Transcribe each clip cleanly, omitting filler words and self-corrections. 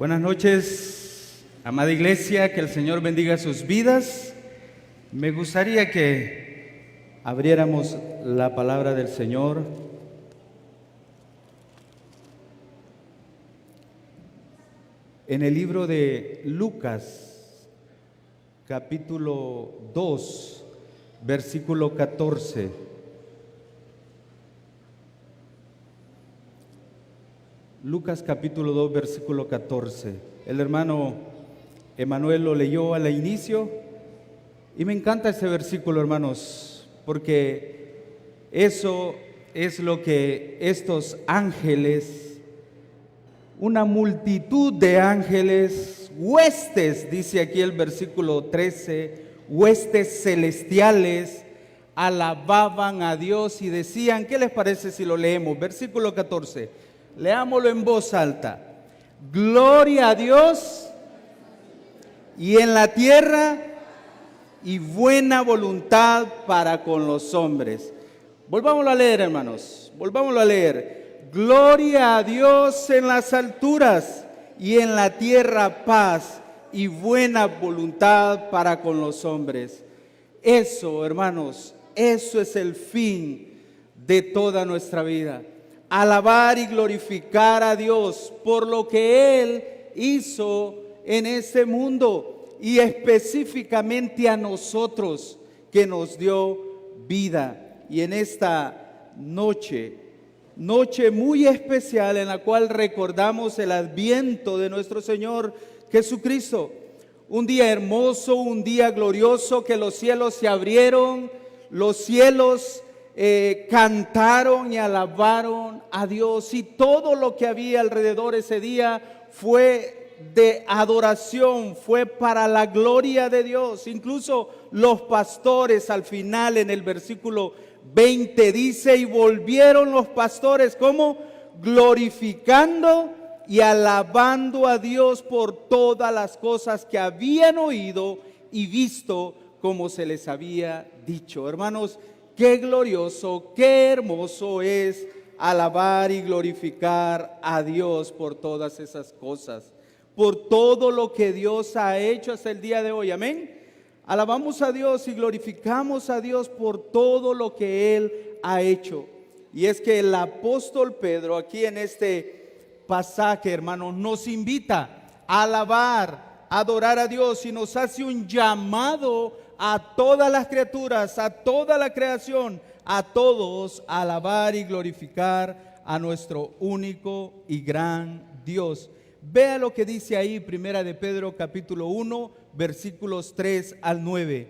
Buenas noches, amada iglesia, que el Señor bendiga sus vidas. Me gustaría que abriéramos la palabra del Señor en el libro de Lucas, capítulo 2, versículo 14. Lucas capítulo 2, versículo 14. El hermano Emanuel lo leyó al inicio y me encanta ese versículo, hermanos, porque eso es lo que estos ángeles, una multitud de ángeles, huestes, dice aquí el versículo 13, huestes celestiales, alababan a Dios y decían, ¿qué les parece si lo leemos? Versículo 14. Leámoslo en voz alta. Gloria a Dios y en la tierra y buena voluntad para con los hombres. Volvámoslo a leer, hermanos. Volvámoslo a leer. Gloria a Dios en las alturas y en la tierra paz y buena voluntad para con los hombres. Eso, hermanos, eso es el fin de toda nuestra vida. Alabar y glorificar a Dios por lo que Él hizo en este mundo y específicamente a nosotros que nos dio vida. Y en esta noche muy especial en la cual recordamos el adviento de nuestro Señor Jesucristo. Un día hermoso, un día glorioso que los cielos se abrieron, los cielos cantaron y alabaron a Dios y todo lo que había alrededor ese día fue de adoración, fue para la gloria de Dios. Incluso los pastores al final en el versículo 20 dice, y volvieron los pastores como glorificando y alabando a Dios por todas las cosas que habían oído y visto como se les había dicho. Hermanos, qué glorioso, qué hermoso es alabar y glorificar a Dios por todas esas cosas, por todo lo que Dios ha hecho hasta el día de hoy. Amén. Alabamos a Dios y glorificamos a Dios por todo lo que Él ha hecho. Y es que el apóstol Pedro aquí en este pasaje, hermanos, nos invita a alabar, a adorar a Dios y nos hace un llamado a todas las criaturas, a toda la creación, a todos a alabar y glorificar a nuestro único y gran Dios. Vea lo que dice ahí, Primera de Pedro capítulo 1, versículos 3 al 9.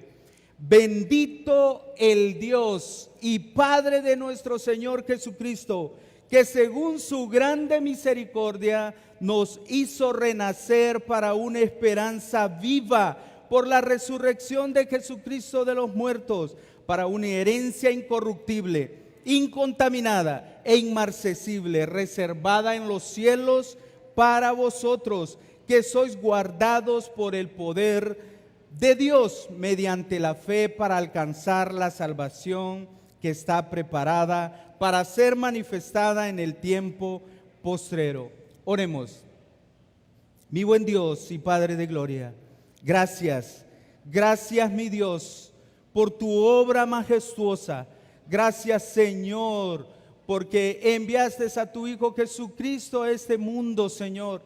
Bendito el Dios y Padre de nuestro Señor Jesucristo, que según su grande misericordia nos hizo renacer para una esperanza viva por la resurrección de Jesucristo de los muertos, para una herencia incorruptible, incontaminada e inmarcesible, reservada en los cielos para vosotros, que sois guardados por el poder de Dios mediante la fe para alcanzar la salvación que está preparada para ser manifestada en el tiempo postrero. Oremos. Mi buen Dios y Padre de gloria, gracias, gracias mi Dios por tu obra majestuosa. Gracias, Señor, porque enviaste a tu Hijo Jesucristo a este mundo, Señor.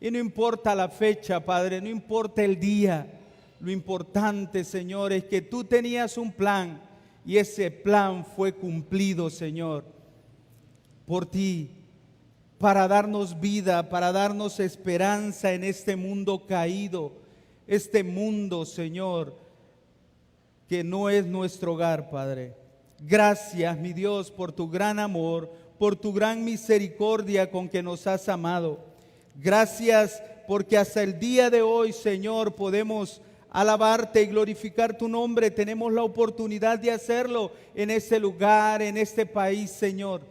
Y no importa la fecha, Padre, no importa el día. Lo importante, Señor, es que tú tenías un plan y ese plan fue cumplido, Señor, por ti, para darnos vida, para darnos esperanza en este mundo caído. Este mundo, Señor, que no es nuestro hogar, Padre. Gracias, mi Dios, por tu gran amor, por tu gran misericordia con que nos has amado. Gracias porque hasta el día de hoy, Señor, podemos alabarte y glorificar tu nombre. Tenemos la oportunidad de hacerlo en este lugar, en este país, Señor.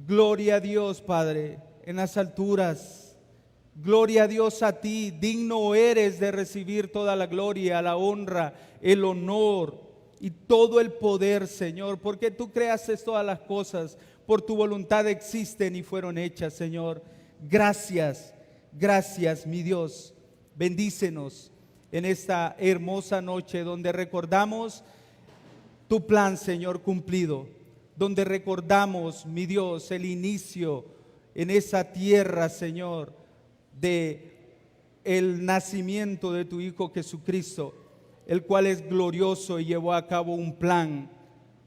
Gloria a Dios, Padre, en las alturas. Gloria a Dios a ti, digno eres de recibir toda la gloria, la honra, el honor y todo el poder, Señor, porque tú creaste todas las cosas, por tu voluntad existen y fueron hechas, Señor. Gracias, Gracias, mi Dios. Bendícenos en esta hermosa noche donde recordamos tu plan, Señor, cumplido, donde recordamos, mi Dios, el inicio en esa tierra, Señor, de el nacimiento de tu Hijo Jesucristo, el cual es glorioso y llevó a cabo un plan,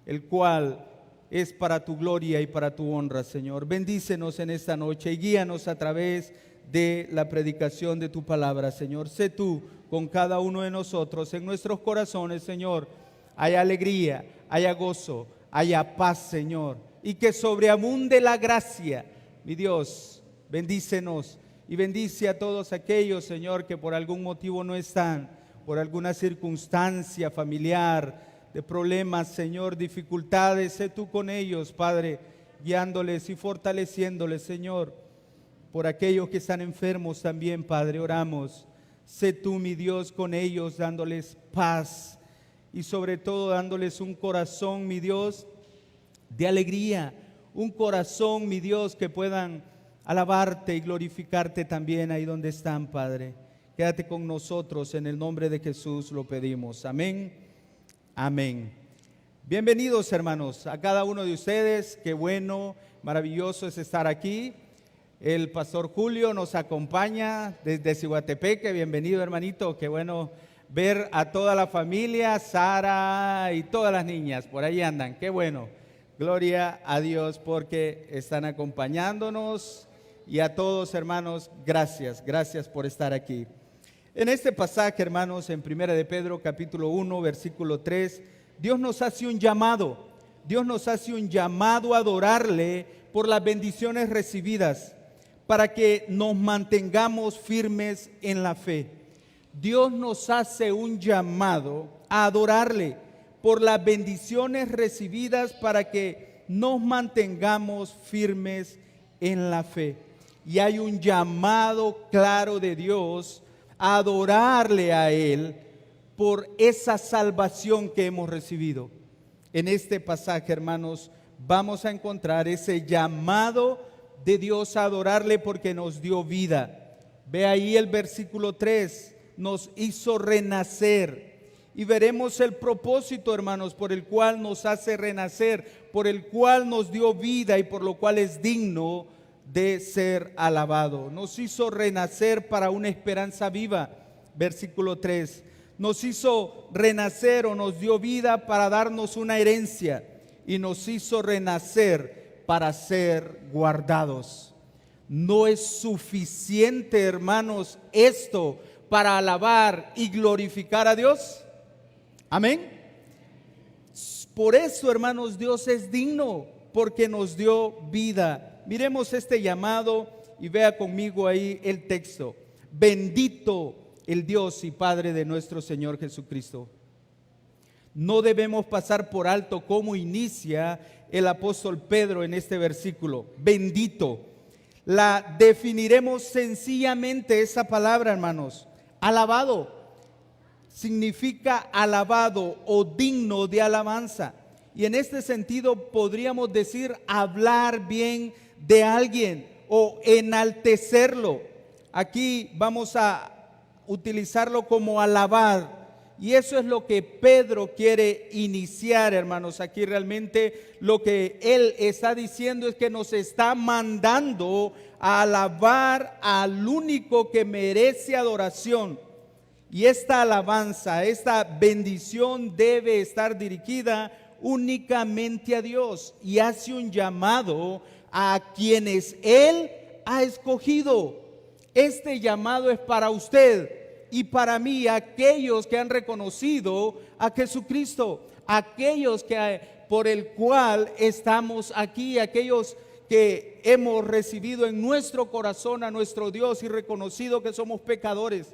el cual es para tu gloria y para tu honra, Señor. Bendícenos en esta noche y guíanos a través de la predicación de tu palabra, Señor. Sé tú con cada uno de nosotros, en nuestros corazones, Señor, haya alegría, haya gozo, haya paz, Señor, y que sobreabunde la gracia. Mi Dios, bendícenos y bendice a todos aquellos, Señor, que por algún motivo no están, por alguna circunstancia familiar, de problemas, Señor, dificultades. Sé tú con ellos, Padre, guiándoles y fortaleciéndoles, Señor. Por aquellos que están enfermos también, Padre, oramos. Sé tú, mi Dios, con ellos, dándoles paz y sobre todo dándoles un corazón, mi Dios, de alegría, un corazón, mi Dios, que puedan alabarte y glorificarte también ahí donde están, Padre. Quédate con nosotros, en el nombre de Jesús lo pedimos. Amén, amén. Bienvenidos, hermanos, a cada uno de ustedes. Qué bueno, maravilloso es estar aquí. El pastor Julio nos acompaña desde Cihuatepeque. Bienvenido, hermanito, qué bueno ver a toda la familia, Sara y todas las niñas, por ahí andan, qué bueno. Gloria a Dios porque están acompañándonos, y a todos, hermanos, gracias por estar aquí. En este pasaje, hermanos, en 1 de Pedro capítulo 1, versículo 3, Dios nos hace un llamado a adorarle por las bendiciones recibidas, para que nos mantengamos firmes en la fe. Dios nos hace un llamado a adorarle por las bendiciones recibidas para que nos mantengamos firmes en la fe. Y hay un llamado claro de Dios a adorarle a Él por esa salvación que hemos recibido. En este pasaje, hermanos, vamos a encontrar ese llamado de Dios a adorarle porque nos dio vida. Ve ahí el versículo 3. Nos hizo renacer, y veremos el propósito, hermanos, por el cual nos hace renacer, por el cual nos dio vida y por lo cual es digno de ser alabado. Nos hizo renacer para una esperanza viva, versículo 3. Nos hizo renacer o nos dio vida para darnos una herencia, y nos hizo renacer para ser guardados. No es suficiente, hermanos, esto para alabar y glorificar a Dios. Amén. Por eso, hermanos, Dios es digno, porque nos dio vida. Miremos este llamado y vea conmigo ahí el texto. Bendito el Dios y Padre de nuestro Señor Jesucristo. No debemos pasar por alto cómo inicia el apóstol Pedro en este versículo. Bendito. La definiremos sencillamente esa palabra, hermanos. Alabado significa alabado o digno de alabanza. Y en este sentido podríamos decir hablar bien de alguien o enaltecerlo. Aquí vamos a utilizarlo como alabar. Y eso es lo que Pedro quiere iniciar, hermanos. Aquí realmente lo que él está diciendo es que nos está mandando a alabar al único que merece adoración. Y esta alabanza, esta bendición debe estar dirigida únicamente a Dios. Y hace un llamado a quienes Él ha escogido. Este llamado es para usted y para mí, aquellos que han reconocido a Jesucristo, aquellos que por el cual estamos aquí, aquellos que hemos recibido en nuestro corazón a nuestro Dios y reconocido que somos pecadores.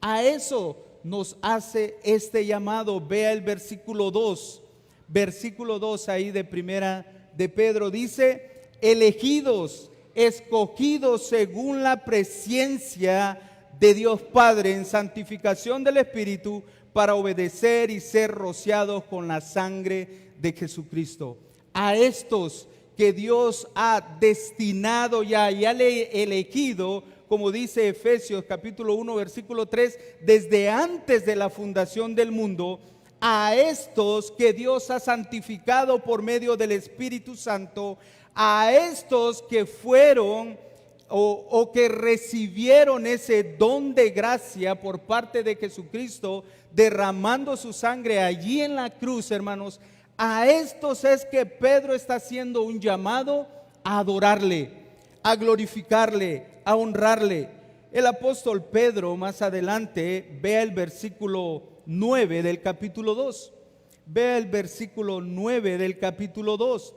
A eso nos hace este llamado. Vea el versículo 2. Versículo 2 ahí de primera de Pedro dice: elegidos, escogidos según la presciencia de Dios Padre en santificación del Espíritu, para obedecer y ser rociados con la sangre de Jesucristo. A estos que Dios ha destinado ya y ha elegido como dice Efesios capítulo 1 versículo 3, desde antes de la fundación del mundo, a estos que Dios ha santificado por medio del Espíritu Santo, a estos que fueron o que recibieron ese don de gracia por parte de Jesucristo, derramando su sangre allí en la cruz, hermanos, a estos es que Pedro está haciendo un llamado a adorarle, a glorificarle, a honrarle. El apóstol Pedro más adelante, vea el versículo 9 del capítulo 2. Vea el versículo 9 del capítulo 2.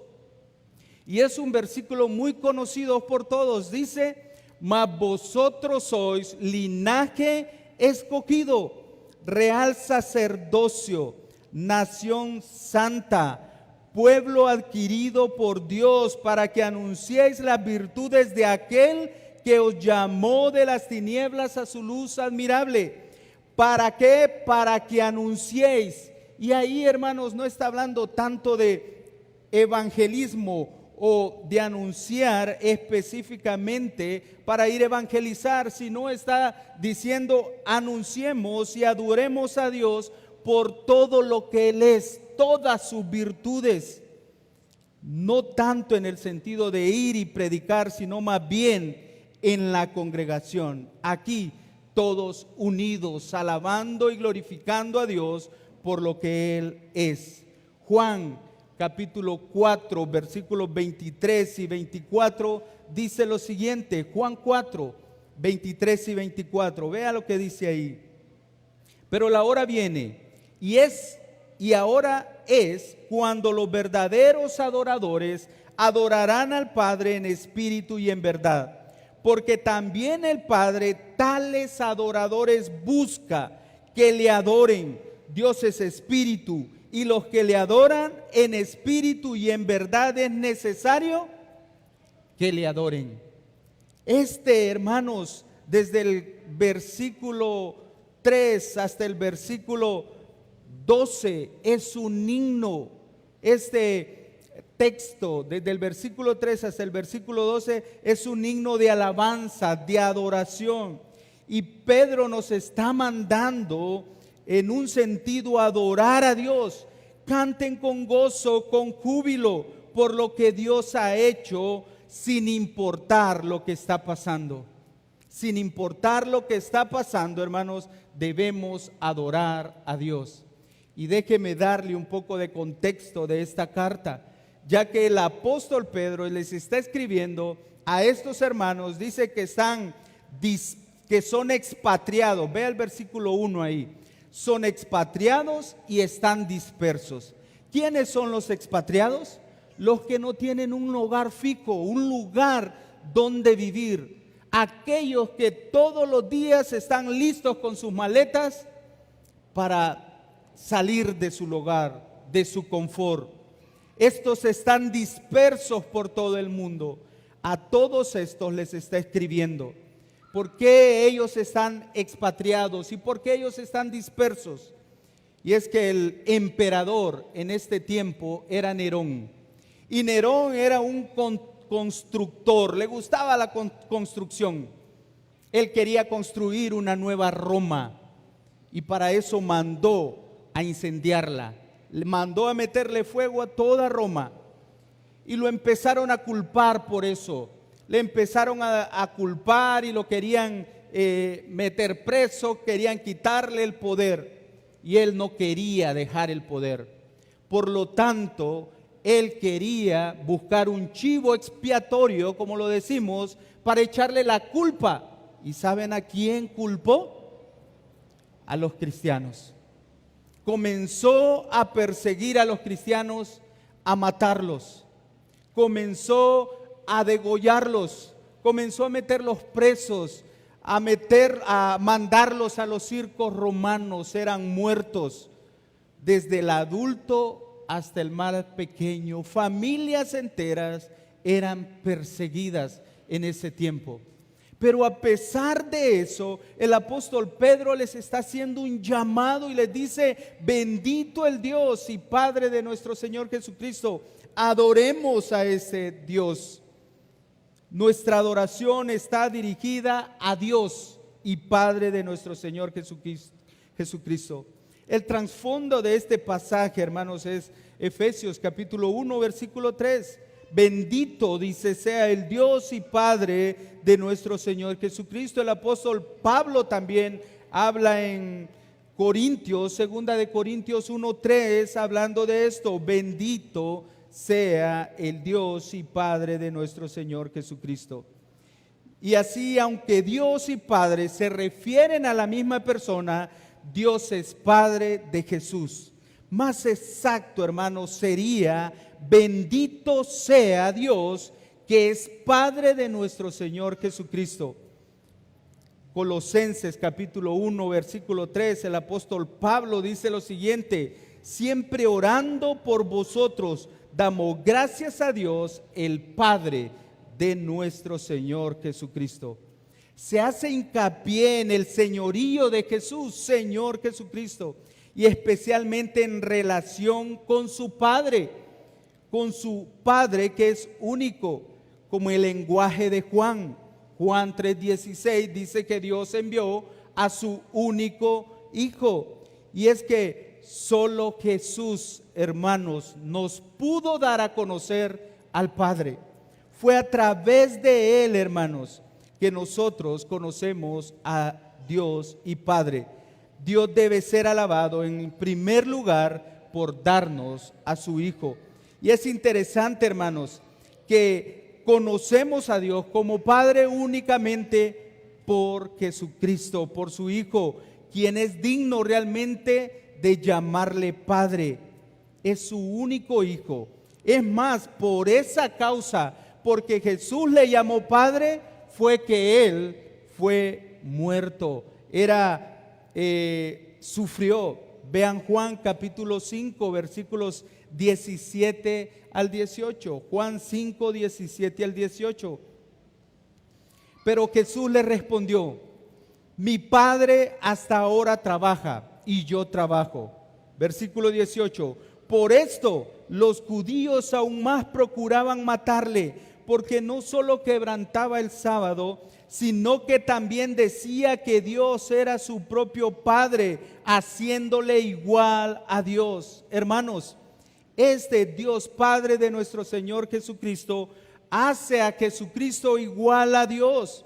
Y es un versículo muy conocido por todos. Dice: mas vosotros sois linaje escogido, real sacerdocio, nación santa, pueblo adquirido por Dios, para que anunciéis las virtudes de aquel que os llamó de las tinieblas a su luz admirable. ¿Para qué? Para que anunciéis. Y ahí, hermanos, no está hablando tanto de evangelismo o de anunciar específicamente para ir a evangelizar, sino está diciendo: anunciemos y adoremos a Dios por todo lo que Él es, todas sus virtudes. No tanto en el sentido de ir y predicar, sino más bien en la congregación, aquí todos unidos, alabando y glorificando a Dios por lo que Él es. Juan capítulo 4, versículos 23 y 24, dice lo siguiente. Juan 4, 23 y 24, vea lo que dice ahí. Pero la hora viene, y ahora es, cuando los verdaderos adoradores adorarán al Padre en espíritu y en verdad, porque también el Padre tales adoradores busca, que le adoren. Dios es espíritu, y los que le adoran en espíritu y en verdad es necesario que le adoren. Hermanos, desde el versículo 3 hasta el versículo 12 es un himno. Este texto, desde el versículo 3 hasta el versículo 12, es un himno de alabanza, de adoración. Y Pedro nos está mandando en un sentido adorar a Dios. Canten con gozo, con júbilo por lo que Dios ha hecho, sin importar lo que está pasando. Sin importar lo que está pasando, hermanos, debemos adorar a Dios. Y déjeme darle un poco de contexto de esta carta, ya que el apóstol Pedro les está escribiendo a estos hermanos. Dice que son expatriados. Vea el versículo 1 ahí. Son expatriados y están dispersos. ¿Quiénes son los expatriados? Los que no tienen un hogar fijo, un lugar donde vivir. Aquellos que todos los días están listos con sus maletas para salir de su lugar, de su confort. Estos están dispersos por todo el mundo. A todos estos les está escribiendo. ¿Por qué ellos están expatriados y por qué ellos están dispersos? Y es que el emperador en este tiempo era Nerón. Y Nerón era un constructor, le gustaba la construcción. Él quería construir una nueva Roma y para eso mandó a incendiarla. Le mandó a meterle fuego a toda Roma y lo empezaron a culpar por eso. Le empezaron a culpar y lo querían meter preso, querían quitarle el poder y él no quería dejar el poder. Por lo tanto, él quería buscar un chivo expiatorio, como lo decimos, para echarle la culpa. ¿Y saben a quién culpó? A los cristianos. Comenzó a perseguir a los cristianos, a matarlos. Comenzó a degollarlos, comenzó a meterlos presos, a mandarlos a los circos romanos. Eran muertos, desde el adulto hasta el más pequeño. Familias enteras eran perseguidas en ese tiempo. Pero a pesar de eso, el apóstol Pedro les está haciendo un llamado y les dice: bendito el Dios y Padre de nuestro Señor Jesucristo. Adoremos a ese Dios. Nuestra adoración está dirigida a Dios y Padre de nuestro Señor Jesucristo. El trasfondo de este pasaje, hermanos, es Efesios capítulo 1, versículo 3. Bendito, dice, sea el Dios y Padre de nuestro Señor Jesucristo. El apóstol Pablo también habla en Corintios, segunda de Corintios 1:3, hablando de esto: bendito sea el Dios y Padre de nuestro Señor Jesucristo. Y así, aunque Dios y Padre se refieren a la misma persona, Dios es Padre de Jesús. Más exacto, hermanos, sería: bendito sea Dios, que es Padre de nuestro Señor Jesucristo. Colosenses capítulo 1, versículo 3, el apóstol Pablo dice lo siguiente: siempre orando por vosotros, damos gracias a Dios, el Padre de nuestro Señor Jesucristo. Se hace hincapié en el señorío de Jesús, Señor Jesucristo, y especialmente en relación con su Padre que es único, como el lenguaje de Juan 3:16 dice que Dios envió a su único Hijo. Y es que solo Jesús, hermanos, nos pudo dar a conocer al Padre. Fue a través de Él, hermanos, que nosotros conocemos a Dios y Padre. Dios debe ser alabado en primer lugar por darnos a su Hijo. Y es interesante, hermanos, que conocemos a Dios como Padre únicamente por Jesucristo, por su Hijo, quien es digno realmente de llamarle Padre. Es su único Hijo. Es más, por esa causa, porque Jesús le llamó Padre, fue que Él fue muerto. Sufrió. Vean Juan capítulo 5, versículos 17 al 18. Juan 5, 17 al 18. Pero Jesús le respondió: mi Padre hasta ahora trabaja y yo trabajo. Versículo 18. Por esto los judíos aún más procuraban matarle, porque no solo quebrantaba el sábado, sino que también decía que Dios era su propio Padre, haciéndole igual a Dios. Hermanos, este Dios Padre de nuestro Señor Jesucristo hace a Jesucristo igual a Dios.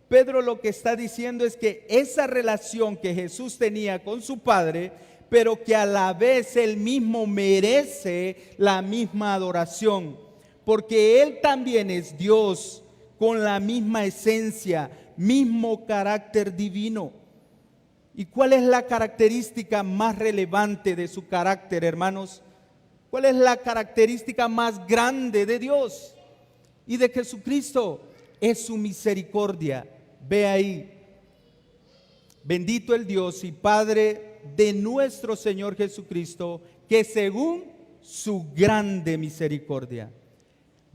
Pedro lo que está diciendo es que esa relación que Jesús tenía con su Padre, pero que a la vez Él mismo merece la misma adoración, porque Él también es Dios con la misma esencia, mismo carácter divino. ¿Y cuál es la característica más relevante de su carácter, hermanos? ¿Cuál es la característica más grande de Dios y de Jesucristo? Es su misericordia. Ve ahí: bendito el Dios y Padre de nuestro Señor Jesucristo, que según su grande misericordia.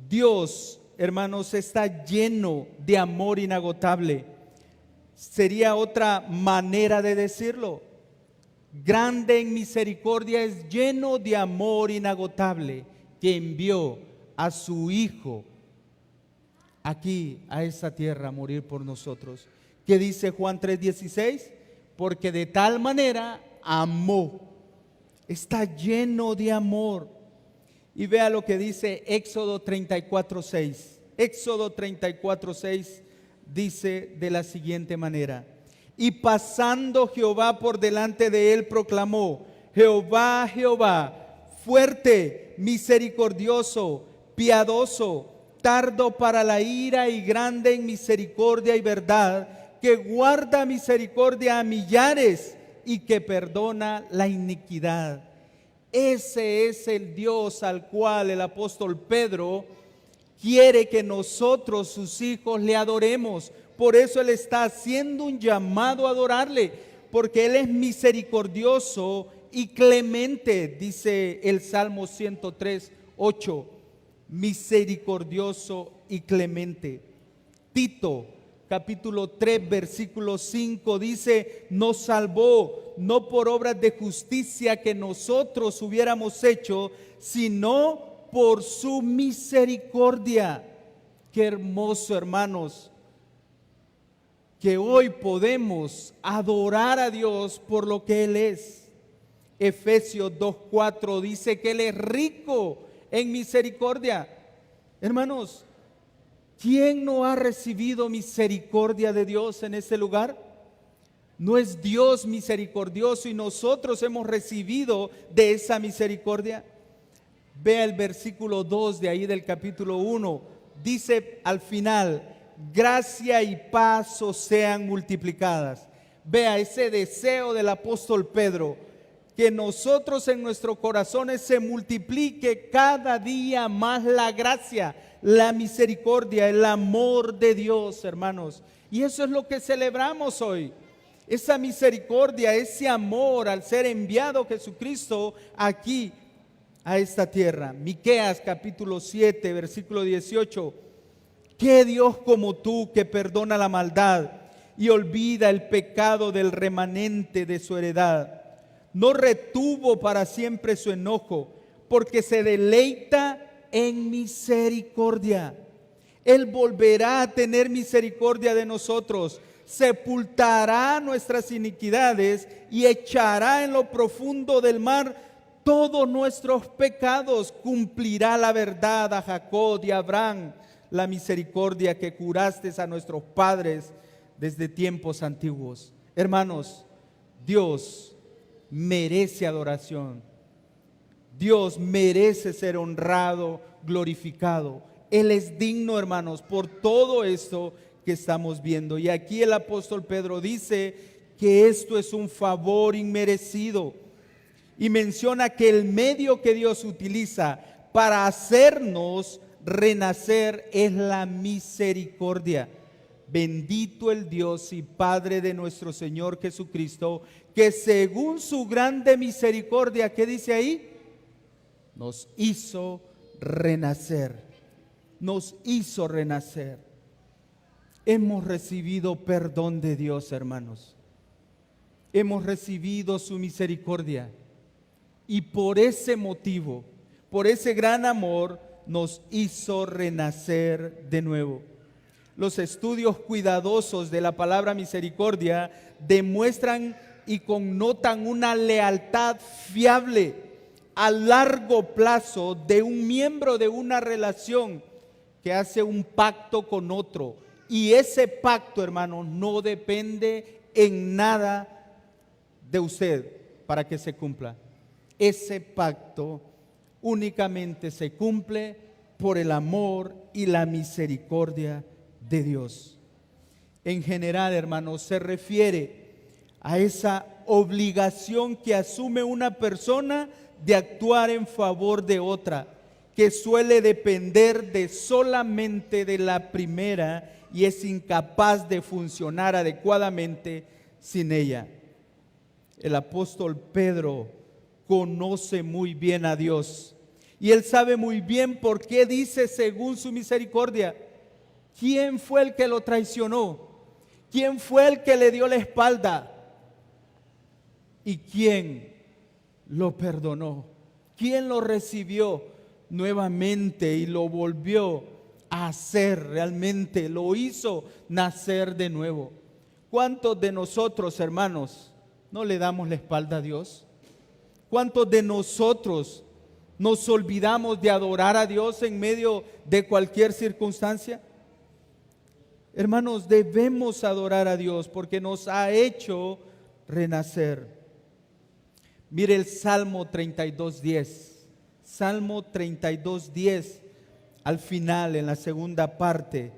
Dios, hermanos, está lleno de amor inagotable. Sería otra manera de decirlo: grande en misericordia, es lleno de amor inagotable, que envió a su Hijo aquí a esta tierra a morir por nosotros. ¿Qué dice Juan 3:16? Porque de tal manera amó. Está lleno de amor. Y vea lo que dice Éxodo 34:6. Éxodo 34:6 dice de la siguiente manera: y pasando Jehová por delante de él, proclamó: Jehová, Jehová, fuerte, misericordioso, piadoso, tardo para la ira y grande en misericordia y verdad, que guarda misericordia a millares y que perdona la iniquidad. Ese es el Dios al cual el apóstol Pedro quiere que nosotros, sus hijos, le adoremos. Por eso Él está haciendo un llamado a adorarle, porque Él es misericordioso y clemente, dice el Salmo 103:8, misericordioso y clemente. Tito capítulo 3 versículo 5 dice: nos salvó no por obras de justicia que nosotros hubiéramos hecho, sino por su misericordia. Qué hermoso, hermanos, que hoy podemos adorar a Dios por lo que Él es. Efesios 2:4 dice que Él es rico en misericordia. Hermanos, ¿quién no ha recibido misericordia de Dios en este lugar? ¿No es Dios misericordioso y nosotros hemos recibido de esa misericordia? Vea el versículo 2 de ahí del capítulo 1. Dice al final: gracia y paz os sean multiplicadas. Vea ese deseo del apóstol Pedro, que nosotros en nuestros corazones se multiplique cada día más la gracia, la misericordia, el amor de Dios, hermanos. Y eso es lo que celebramos hoy. Esa misericordia, ese amor al ser enviado Jesucristo aquí a esta tierra. Miqueas capítulo 7, versículo 18. ¿Qué Dios como tú que perdona la maldad y olvida el pecado del remanente de su heredad? No retuvo para siempre su enojo, porque se deleita en misericordia. Él volverá a tener misericordia de nosotros, sepultará nuestras iniquidades y echará en lo profundo del mar todos nuestros pecados. Cumplirá la verdad a Jacob y a Abraham, la misericordia que juraste a nuestros padres desde tiempos antiguos. Hermanos, Dios merece adoración. Dios merece ser honrado, glorificado. Él es digno, hermanos, por todo esto que estamos viendo. Y aquí el apóstol Pedro dice que esto es un favor inmerecido. Y menciona que el medio que Dios utiliza para hacernos renacer es la misericordia. Bendito el Dios y Padre de nuestro Señor Jesucristo, que según su grande misericordia, ¿qué dice ahí? Nos hizo renacer. Nos hizo renacer. Hemos recibido perdón de Dios, hermanos. Hemos recibido su misericordia. Y por ese motivo, por ese gran amor, nos hizo renacer de nuevo. Los estudios cuidadosos de la palabra misericordia demuestran y connotan una lealtad fiable a largo plazo de un miembro de una relación que hace un pacto con otro. Y ese pacto, hermanos, no depende en nada de usted para que se cumpla. Ese pacto únicamente se cumple por el amor y la misericordia de Dios. En general, hermanos, se refiere a esa obligación que asume una persona de actuar en favor de otra, que suele depender de solamente de la primera y es incapaz de funcionar adecuadamente sin ella. El apóstol Pedro conoce muy bien a Dios y él sabe muy bien por qué dice según su misericordia. ¿Quién fue el que lo traicionó? ¿Quién fue el que le dio la espalda? ¿Y quién lo perdonó? ¿Quién lo recibió nuevamente y lo volvió a hacer realmente? Lo hizo nacer de nuevo. ¿Cuántos de nosotros, hermanos, no le damos la espalda a Dios? ¿Cuántos de nosotros nos olvidamos de adorar a Dios en medio de cualquier circunstancia? Hermanos, debemos adorar a Dios porque nos ha hecho renacer. Mire el Salmo 32:10. Salmo 32:10, al final, en la segunda parte,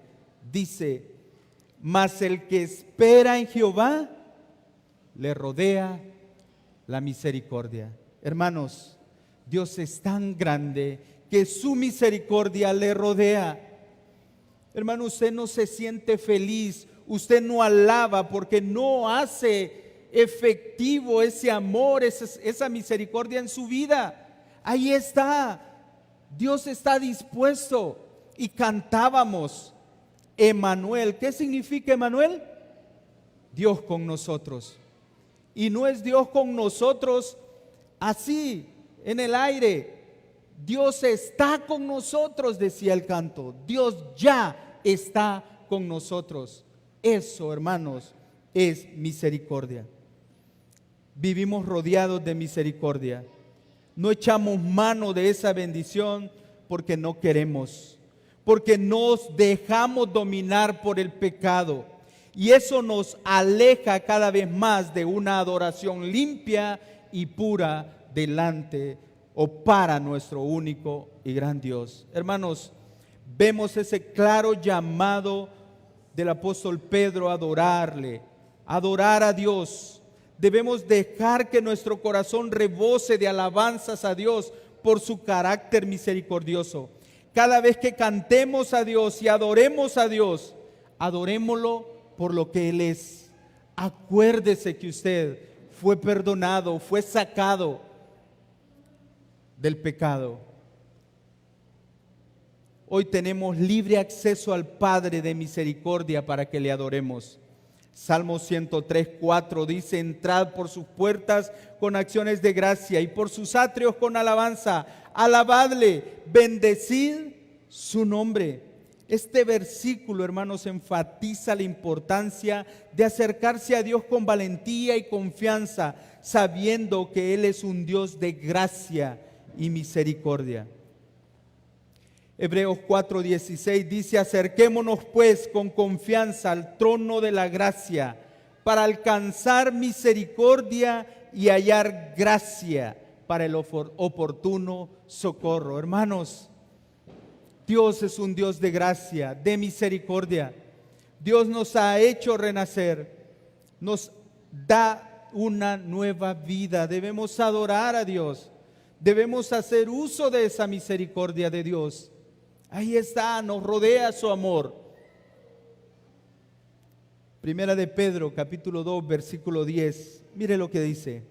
dice: mas el que espera en Jehová, le rodea la misericordia. Hermanos, Dios es tan grande que su misericordia le rodea. Hermano, usted no se siente feliz, usted no alaba porque no hace efectivo ese amor, esa misericordia en su vida. Ahí está, Dios está dispuesto. Y cantábamos Emmanuel. ¿Qué significa Emmanuel? Dios con nosotros. Y no es Dios con nosotros así, en el aire. Dios está con nosotros, decía el canto. Dios ya está con nosotros. Eso, hermanos, es misericordia. Vivimos rodeados de misericordia. No echamos mano de esa bendición porque no queremos, porque nos dejamos dominar por el pecado. Y eso nos aleja cada vez más de una adoración limpia y pura delante o para nuestro único y gran Dios. Hermanos, vemos ese claro llamado del apóstol Pedro a adorarle, a adorar a Dios. Debemos dejar que nuestro corazón rebose de alabanzas a Dios por su carácter misericordioso. Cada vez que cantemos a Dios y adoremos a Dios, adorémoslo por lo que Él es. Acuérdese que usted fue perdonado, fue sacado del pecado. Hoy tenemos libre acceso al Padre de misericordia para que le adoremos. Salmo 103:4 dice: entrad por sus puertas con acciones de gracia y por sus atrios con alabanza. Alabadle, bendecid su nombre. Este versículo, hermanos, enfatiza la importancia de acercarse a Dios con valentía y confianza, sabiendo que Él es un Dios de gracia y misericordia. Hebreos 4:16 dice: acerquémonos pues con confianza al trono de la gracia para alcanzar misericordia y hallar gracia para el oportuno socorro. Hermanos, Dios es un Dios de gracia, de misericordia. Dios nos ha hecho renacer, nos da una nueva vida. Debemos adorar a Dios, debemos hacer uso de esa misericordia de Dios. Ahí está, nos rodea su amor. Primera de Pedro, capítulo 2, versículo 10. Mire lo que dice: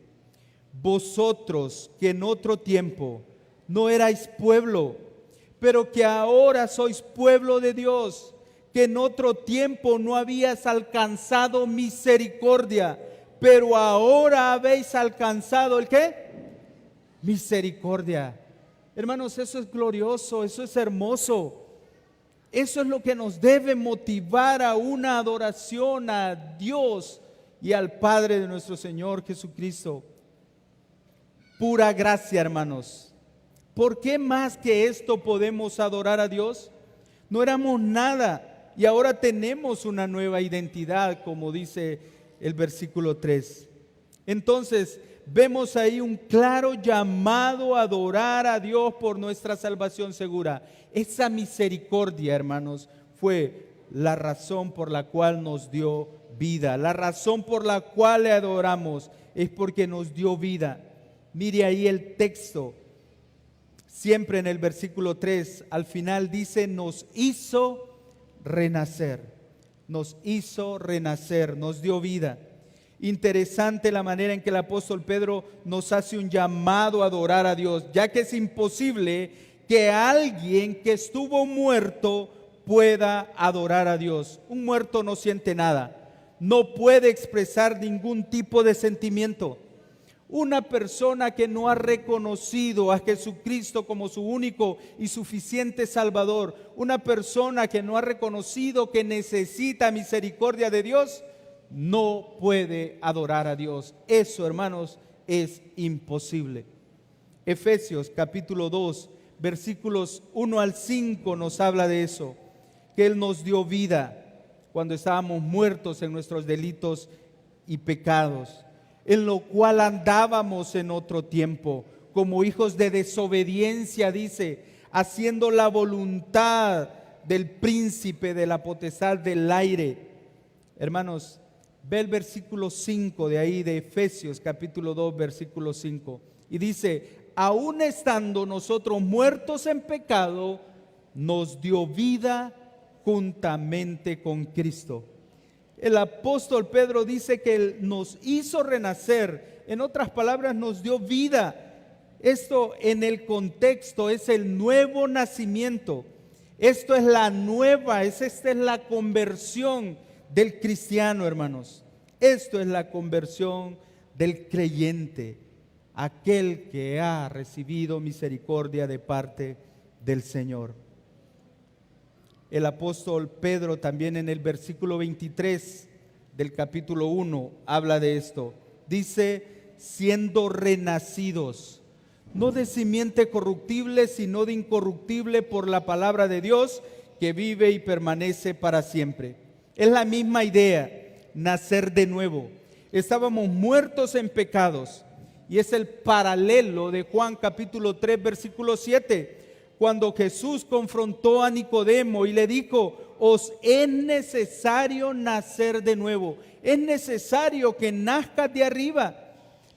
vosotros que en otro tiempo no erais pueblo, pero que ahora sois pueblo de Dios, que en otro tiempo no habías alcanzado misericordia, pero ahora habéis alcanzado ¿el qué? Misericordia. Hermanos, eso es glorioso, eso es hermoso. Eso es lo que nos debe motivar a una adoración a Dios y al Padre de nuestro Señor Jesucristo. Pura gracia, hermanos. ¿Por qué más que esto podemos adorar a Dios? No éramos nada y ahora tenemos una nueva identidad, como dice el versículo 3. Entonces, vemos ahí un claro llamado a adorar a Dios por nuestra salvación segura. Esa misericordia, hermanos, fue la razón por la cual nos dio vida. La razón por la cual le adoramos es porque nos dio vida. Mire ahí el texto. Siempre en el versículo 3, al final dice: nos hizo renacer. Nos hizo renacer, nos dio vida. Interesante la manera en que el apóstol Pedro nos hace un llamado a adorar a Dios, ya que es imposible que alguien que estuvo muerto pueda adorar a Dios. Un muerto no siente nada, no puede expresar ningún tipo de sentimiento. Una persona que no ha reconocido a Jesucristo como su único y suficiente Salvador, una persona que no ha reconocido que necesita misericordia de Dios, no puede adorar a Dios. Eso, hermanos, es imposible. Efesios capítulo 2, versículos 1 al 5 nos habla de eso, que Él nos dio vida cuando estábamos muertos en nuestros delitos y pecados, en lo cual andábamos en otro tiempo, como hijos de desobediencia, dice, haciendo la voluntad del príncipe de la potestad del aire. Hermanos, ve el versículo 5 de ahí de Efesios capítulo 2, versículo 5. Y dice: aun estando nosotros muertos en pecado, nos dio vida juntamente con Cristo. El apóstol Pedro dice que Él nos hizo renacer. En otras palabras, nos dio vida. Esto en el contexto es el nuevo nacimiento. Esto es la nueva, esta es la conversión del cristiano, hermanos. Esto es la conversión del creyente. aquel que ha recibido misericordia de parte del Señor. El apóstol Pedro también en el versículo 23 del capítulo 1 habla de esto. Dice, siendo renacidos, no de simiente corruptible, sino de incorruptible por la palabra de Dios, que vive y permanece para siempre. Es la misma idea, nacer de nuevo. Estábamos muertos en pecados, y es el paralelo de Juan capítulo 3, versículo 7, cuando Jesús confrontó a Nicodemo y le dijo, os es necesario nacer de nuevo, es necesario que nazcas de arriba.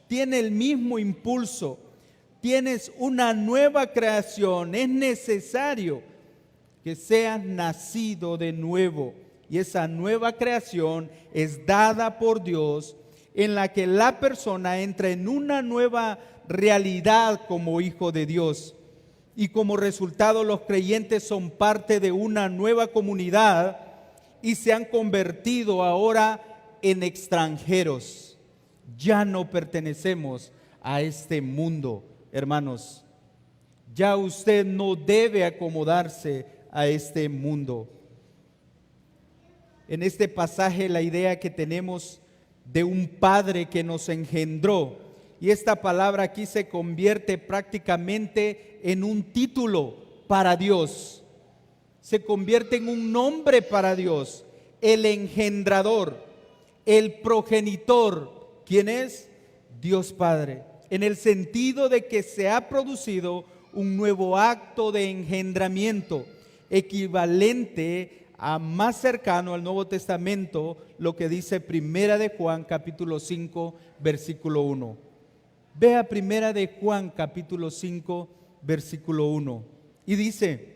Tiene el mismo impulso, tienes una nueva creación, es necesario que seas nacido de nuevo. Y esa nueva creación es dada por Dios, en la que la persona entra en una nueva realidad como hijo de Dios. Y como resultado los creyentes son parte de una nueva comunidad y se han convertido ahora en extranjeros. Ya no pertenecemos a este mundo, hermanos. Ya usted no debe acomodarse a este mundo. En este pasaje la idea que tenemos de un padre que nos engendró, y esta palabra aquí se convierte prácticamente en un título para Dios, se convierte en un nombre para Dios, el engendrador, el progenitor. ¿Quién es? Dios Padre, en el sentido de que se ha producido un nuevo acto de engendramiento, equivalente a más cercano al Nuevo Testamento, lo que dice Primera de Juan capítulo 5 versículo 1. Vea Primera de Juan capítulo 5 versículo 1 y dice,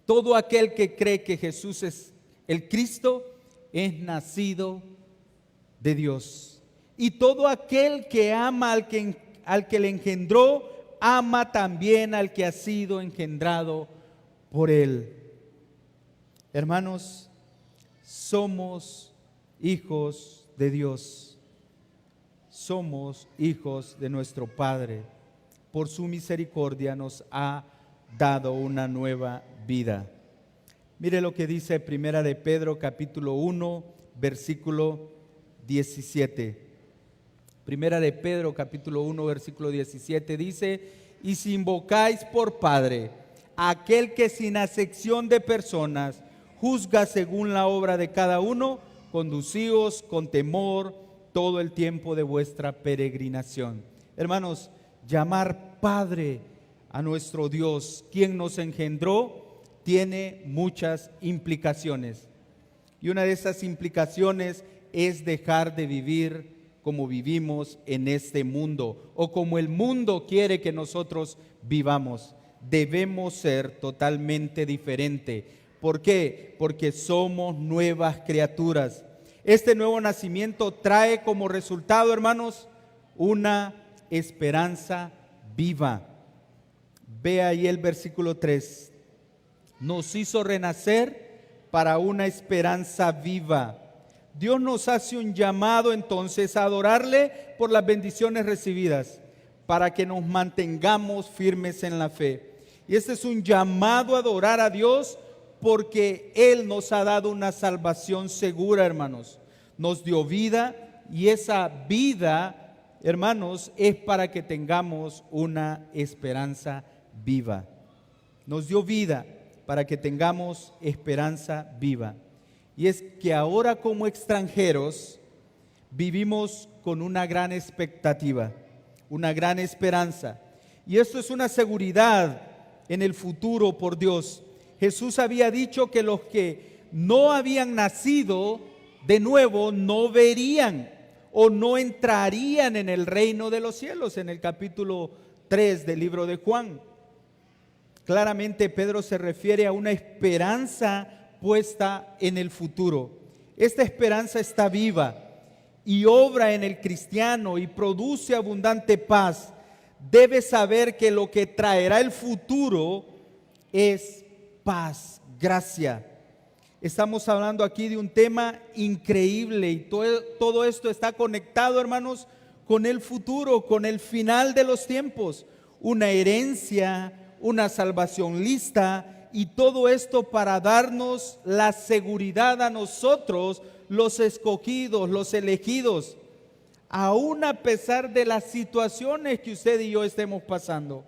todo aquel que cree que Jesús es el Cristo es nacido de Dios, y todo aquel que ama al que le engendró, ama también al que ha sido engendrado por él. Hermanos, somos hijos de Dios, somos hijos de nuestro Padre. Por su misericordia nos ha dado una nueva vida. Mire lo que dice Primera de Pedro capítulo 1 versículo 17. Primera de Pedro capítulo 1 versículo 17 dice, y si invocáis por Padre a aquel que sin acepción de personas juzga según la obra de cada uno, conducíos con temor todo el tiempo de vuestra peregrinación. Hermanos, llamar Padre a nuestro Dios, quien nos engendró, tiene muchas implicaciones. Y una de esas implicaciones es dejar de vivir como vivimos en este mundo, o como el mundo quiere que nosotros vivamos. Debemos ser totalmente diferentes. ¿Por qué? Porque somos nuevas criaturas. Este nuevo nacimiento trae como resultado, hermanos, una esperanza viva. Ve ahí el versículo 3. Nos hizo renacer para una esperanza viva. Dios nos hace un llamado entonces a adorarle por las bendiciones recibidas, para que nos mantengamos firmes en la fe. Y este es un llamado a adorar a Dios, porque Él nos ha dado una salvación segura, hermanos. Nos dio vida, y esa vida, hermanos, es para que tengamos una esperanza viva. Nos dio vida para que tengamos esperanza viva. Y es que ahora como extranjeros vivimos con una gran expectativa, una gran esperanza. Y esto es una seguridad en el futuro por Dios. Jesús había dicho que los que no habían nacido de nuevo no verían o no entrarían en el reino de los cielos, en el capítulo 3 del libro de Juan. Claramente Pedro se refiere a una esperanza puesta en el futuro. Esta esperanza está viva y obra en el cristiano y produce abundante paz. Debe saber que lo que traerá el futuro es paz, gracia. Estamos hablando aquí de un tema increíble y todo esto está conectado, hermanos, con el futuro, con el final de los tiempos, una herencia, una salvación lista, y todo esto para darnos la seguridad a nosotros, los escogidos, los elegidos, aún a pesar de las situaciones que usted y yo estemos pasando.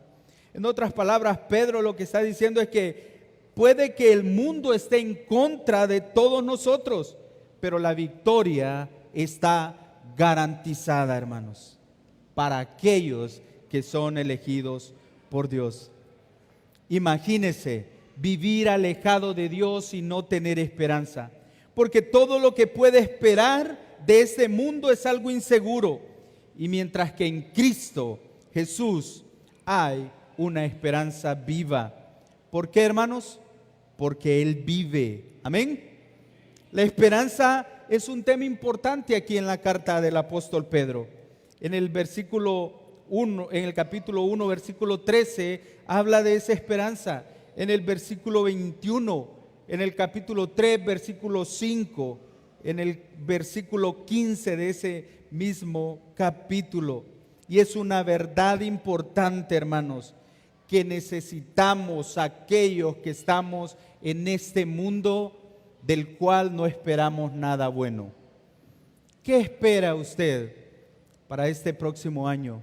En otras palabras, Pedro lo que está diciendo es que puede que el mundo esté en contra de todos nosotros, pero la victoria está garantizada, hermanos, para aquellos que son elegidos por Dios. Imagínese vivir alejado de Dios y no tener esperanza, porque todo lo que puede esperar de este mundo es algo inseguro, y mientras que en Cristo Jesús hay una esperanza viva. ¿Por qué, hermanos? Porque Él vive. Amén. La esperanza es un tema importante aquí en la carta del apóstol Pedro. En el versículo 1, en el capítulo 1, versículo 13, habla de esa esperanza. En el versículo 21, en el capítulo 3, versículo 5, en el versículo 15 de ese mismo capítulo. Y es una verdad importante, hermanos, que necesitamos aquellos que estamos en este mundo del cual no esperamos nada bueno. ¿Qué espera usted para este próximo año?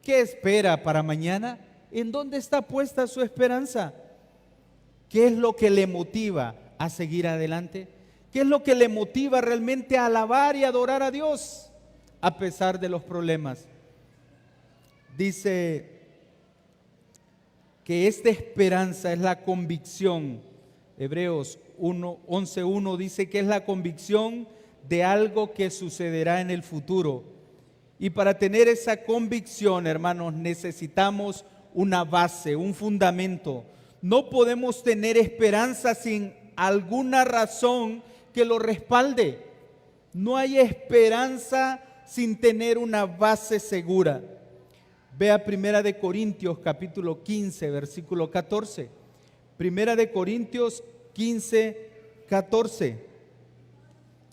¿Qué espera para mañana? ¿En dónde está puesta su esperanza? ¿Qué es lo que le motiva a seguir adelante? ¿Qué es lo que le motiva realmente a alabar y adorar a Dios a pesar de los problemas? Dice que esta esperanza es la convicción. Hebreos 11:1 dice que es la convicción de algo que sucederá en el futuro. Y para tener esa convicción, hermanos, necesitamos una base, un fundamento. No podemos tener esperanza sin alguna razón que lo respalde. No hay esperanza sin tener una base segura. Vea Primera de Corintios capítulo 15, versículo 14. Primera de Corintios 15, 14.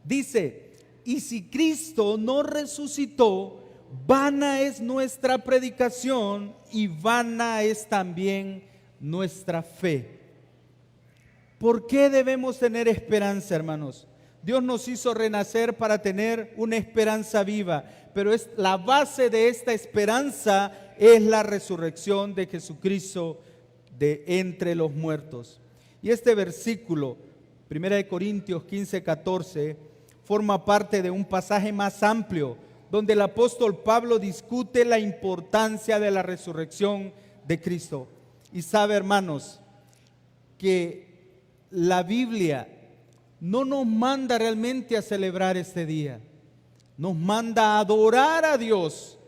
Dice: y si Cristo no resucitó, vana es nuestra predicación y vana es también nuestra fe. ¿Por qué debemos tener esperanza, hermanos? Dios nos hizo renacer para tener una esperanza viva, pero la base de esta esperanza es la resurrección de Jesucristo de entre los muertos. Y este versículo, 1 Corintios 15, 14, forma parte de un pasaje más amplio, donde el apóstol Pablo discute la importancia de la resurrección de Cristo. Y sabe, hermanos, que la Biblia no nos manda realmente a celebrar este día, nos manda a adorar a Dios,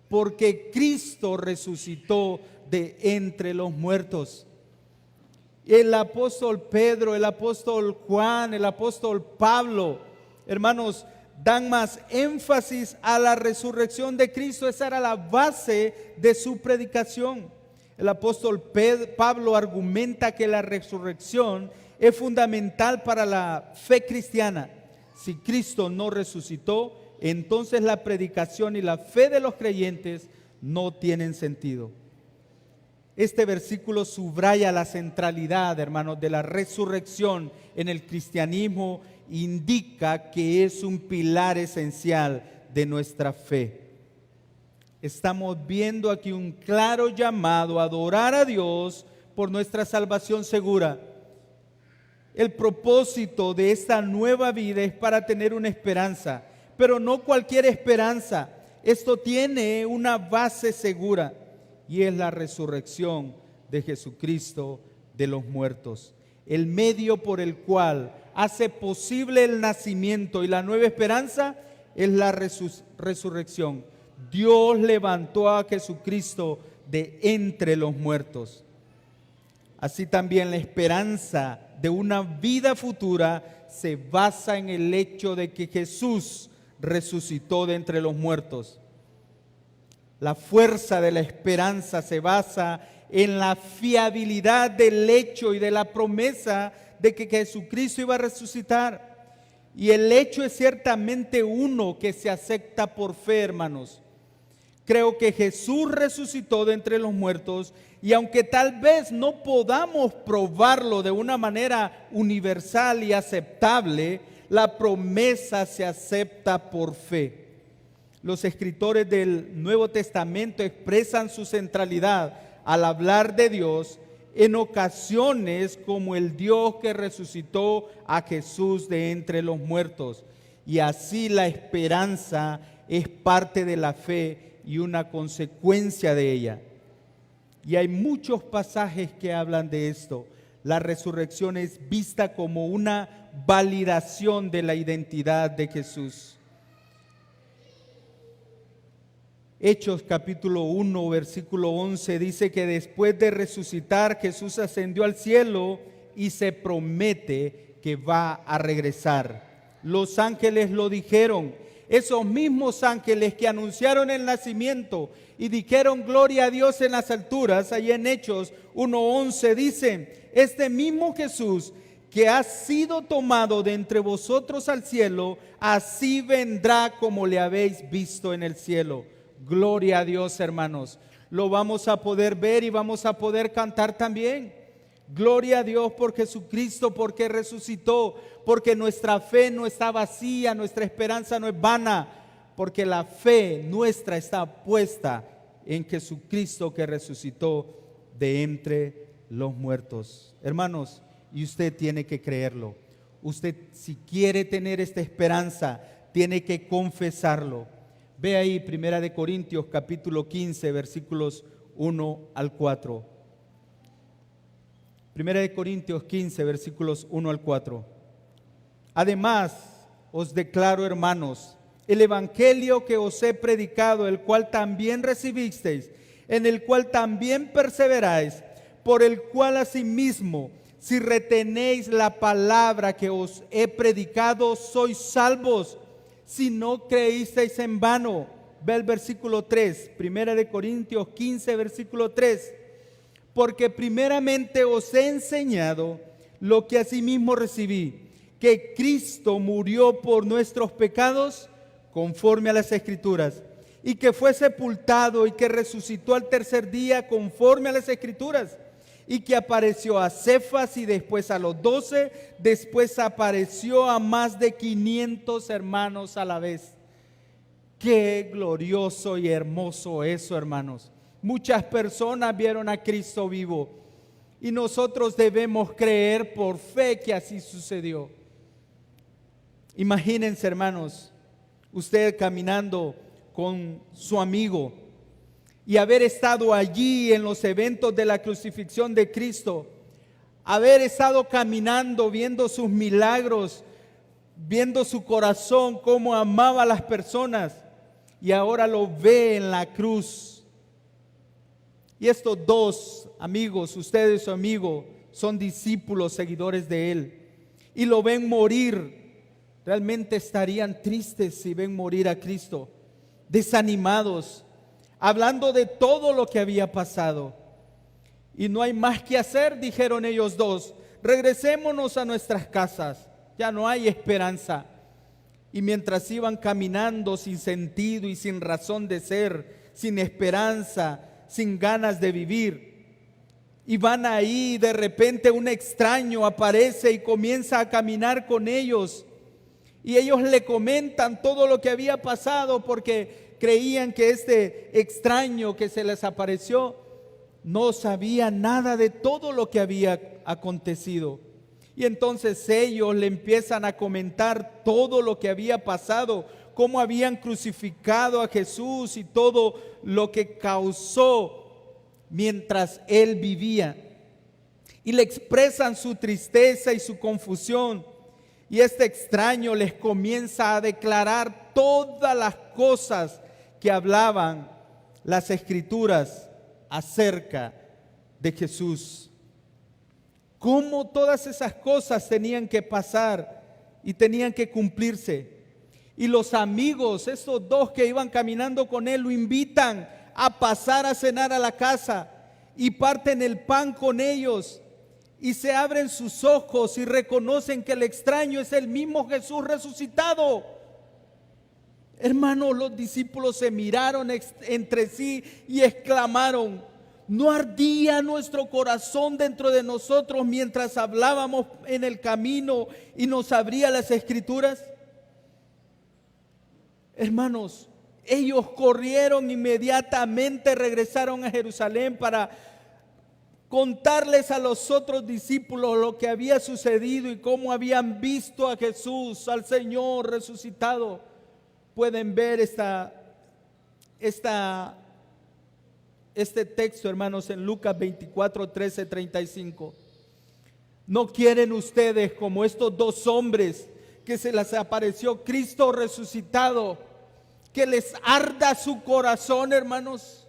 porque Cristo resucitó de entre los muertos. El apóstol Pedro, el apóstol Juan, el apóstol Pablo, hermanos, dan más énfasis a la resurrección de Cristo. Esa era la base de su predicación. El apóstol Pablo argumenta que la resurrección es fundamental para la fe cristiana. Si Cristo no resucitó, entonces la predicación y la fe de los creyentes no tienen sentido. Este versículo subraya la centralidad, hermanos, de la resurrección en el cristianismo. Indica que es un pilar esencial de nuestra fe. Estamos viendo aquí un claro llamado a adorar a Dios por nuestra salvación segura. El propósito de esta nueva vida es para tener una esperanza, pero no cualquier esperanza. Esto tiene una base segura y es la resurrección de Jesucristo de los muertos. El medio por el cual hace posible el nacimiento y la nueva esperanza es la resurrección. Dios levantó a Jesucristo de entre los muertos. Así también la esperanza de una vida futura se basa en el hecho de que Jesús resucitó de entre los muertos. La fuerza de la esperanza se basa en la fiabilidad del hecho y de la promesa de que Jesucristo iba a resucitar. Y el hecho es ciertamente uno que se acepta por fe, hermanos. Creo que Jesús resucitó de entre los muertos, y aunque tal vez no podamos probarlo de una manera universal y aceptable, la promesa se acepta por fe. Los escritores del Nuevo Testamento expresan su centralidad al hablar de Dios en ocasiones como el Dios que resucitó a Jesús de entre los muertos. Y así la esperanza es parte de la fe y una consecuencia de ella. Y hay muchos pasajes que hablan de esto. La resurrección es vista como una validación de la identidad de Jesús. Hechos capítulo 1, versículo 11 dice que después de resucitar, Jesús ascendió al cielo y se promete que va a regresar. Los ángeles lo dijeron. Esos mismos ángeles que anunciaron el nacimiento y dijeron gloria a Dios en las alturas, allí en Hechos 1:11 dicen, este mismo Jesús que ha sido tomado de entre vosotros al cielo, así vendrá como le habéis visto en el cielo. Gloria a Dios, hermanos. Lo vamos a poder ver y vamos a poder cantar también. Gloria a Dios por Jesucristo, porque resucitó, porque nuestra fe no está vacía, nuestra esperanza no es vana, porque la fe nuestra está puesta en Jesucristo que resucitó de entre los muertos. Hermanos, y usted tiene que creerlo. Usted, si quiere tener esta esperanza, tiene que confesarlo. Ve ahí, Primera de Corintios, capítulo 15, versículos 1 al 4. Primera de Corintios 15, versículos 1 al 4. Además, os declaro, hermanos, el evangelio que os he predicado, el cual también recibisteis, en el cual también perseveráis, por el cual asimismo, si retenéis la palabra que os he predicado, sois salvos, si no creísteis en vano. Ve el versículo 3, Primera de Corintios 15, versículo 3. Porque primeramente os he enseñado lo que asimismo recibí, que Cristo murió por nuestros pecados conforme a las Escrituras, y que fue sepultado y que resucitó al tercer día conforme a las Escrituras, y que apareció a Cefas y después a los 12, después apareció a más de 500 hermanos a la vez. Qué glorioso y hermoso eso, hermanos. Muchas personas vieron a Cristo vivo y nosotros debemos creer por fe que así sucedió. Imagínense, hermanos, usted caminando con su amigo y haber estado allí en los eventos de la crucifixión de Cristo, haber estado caminando, viendo sus milagros, viendo su corazón, cómo amaba a las personas, y ahora lo ve en la cruz. Y estos dos amigos, usted y su amigo, son discípulos, seguidores de Él, y lo ven morir. Realmente estarían tristes si ven morir a Cristo, desanimados, hablando de todo lo que había pasado. Y no hay más que hacer, dijeron ellos dos, regresémonos a nuestras casas, ya no hay esperanza. Y mientras iban caminando sin sentido y sin razón de ser, sin esperanza, sin ganas de vivir, y van ahí, de repente un extraño aparece y comienza a caminar con ellos, y ellos le comentan todo lo que había pasado, porque creían que este extraño que se les apareció no sabía nada de todo lo que había acontecido. Y entonces ellos le empiezan a comentar todo lo que había pasado, cómo habían crucificado a Jesús y todo lo que causó mientras Él vivía. Y le expresan su tristeza y su confusión. Y este extraño les comienza a declarar todas las cosas que hablaban las Escrituras acerca de Jesús. Cómo todas esas cosas tenían que pasar y tenían que cumplirse. Y los amigos, esos dos que iban caminando con Él, lo invitan a pasar a cenar a la casa y parten el pan con ellos. Y se abren sus ojos y reconocen que el extraño es el mismo Jesús resucitado. Hermanos, los discípulos se miraron entre sí y exclamaron: ¿no ardía nuestro corazón dentro de nosotros mientras hablábamos en el camino y nos abría las Escrituras? Hermanos, ellos corrieron inmediatamente, regresaron a Jerusalén para contarles a los otros discípulos lo que había sucedido y cómo habían visto a Jesús, al Señor resucitado. Pueden ver este texto, hermanos, en Lucas 24, 13, 35. ¿No quieren ustedes, como estos dos hombres que se les apareció Cristo resucitado, que les arda su corazón, hermanos?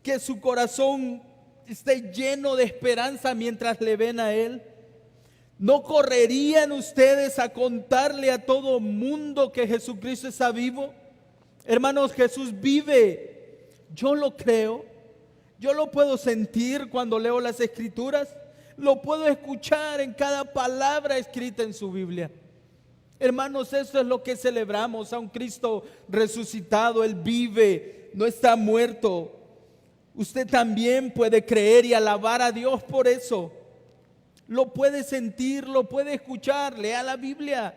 Que su corazón esté lleno de esperanza mientras le ven a Él. ¿No correrían ustedes a contarle a todo mundo que Jesucristo está vivo? Hermanos, Jesús vive. Yo lo creo. Yo lo puedo sentir cuando leo las Escrituras. Lo puedo escuchar en cada palabra escrita en su Biblia. Hermanos, eso es lo que celebramos, a un Cristo resucitado. Él vive, no está muerto. Usted también puede creer y alabar a Dios por eso. Lo puede sentir, lo puede escuchar, lea la Biblia,